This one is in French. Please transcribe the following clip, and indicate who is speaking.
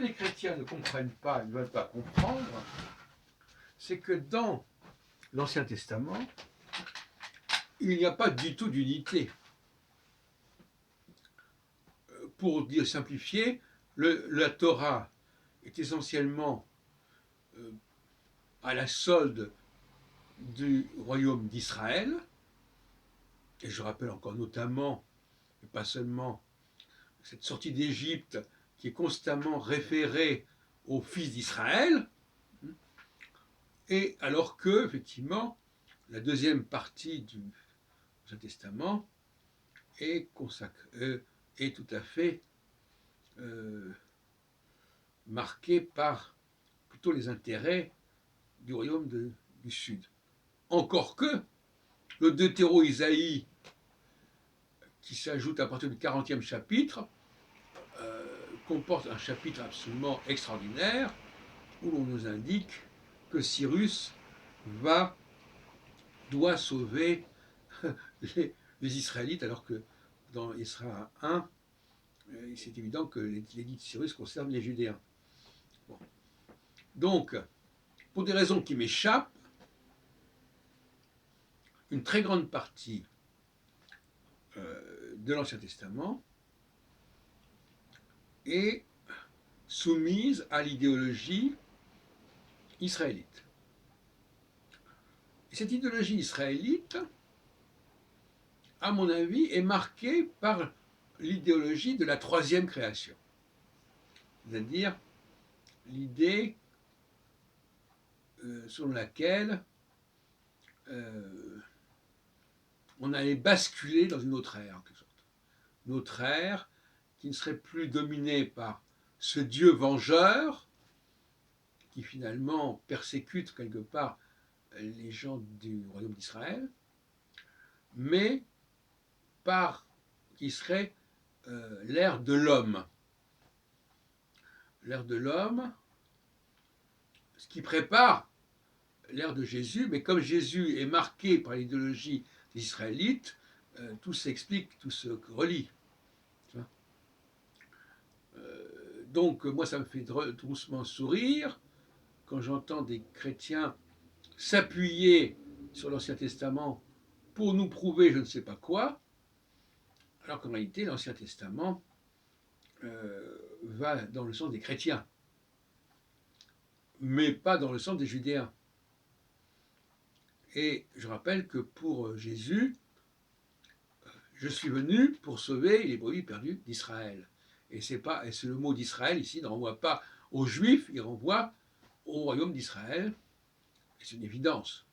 Speaker 1: les chrétiens ne comprennent pas, ne veulent pas comprendre, c'est que dans l'Ancien Testament, il n'y a pas du tout d'unité. Pour dire simplifier, la Torah est essentiellement à la solde du royaume d'Israël, et je rappelle encore notamment, et pas seulement, cette sortie d'Égypte qui est constamment référée aux fils d'Israël, et alors que, effectivement, la deuxième partie du Ancien Testament est tout à fait marquée par plutôt les intérêts du royaume du Sud. Encore que le Deutéro-Isaïe, qui s'ajoute à partir du 40e chapitre, comporte un chapitre absolument extraordinaire où l'on nous indique que Cyrus doit sauver les Israélites, alors que dans Isra 1, c'est évident que l'édit de Cyrus concerne les Judéens. Bon. Donc, pour des raisons qui m'échappent, une très grande partie de l'Ancien Testament est soumise à l'idéologie israélite. Et cette idéologie israélite, à mon avis, est marquée par l'idéologie de la troisième création. C'est-à-dire l'idée selon laquelle on allait basculer dans une autre ère, en quelque sorte. Une autre ère qui ne serait plus dominée par ce Dieu vengeur qui finalement persécute quelque part les gens du royaume d'Israël, mais qui serait l'ère de l'homme. L'ère de l'homme, ce qui prépare l'ère de Jésus, mais comme Jésus est marqué par l'idéologie des Israélites, tout s'explique, tout se relie. Donc moi ça me fait doucement sourire quand j'entends des chrétiens s'appuyer sur l'Ancien Testament pour nous prouver je ne sais pas quoi, alors qu'en réalité l'Ancien Testament va dans le sens des chrétiens, mais pas dans le sens des Judéens. Et je rappelle que pour Jésus, je suis venu pour sauver les brebis perdues d'Israël. Et le mot d'Israël ici ne renvoie pas aux Juifs, il renvoie au royaume d'Israël. Et c'est une évidence.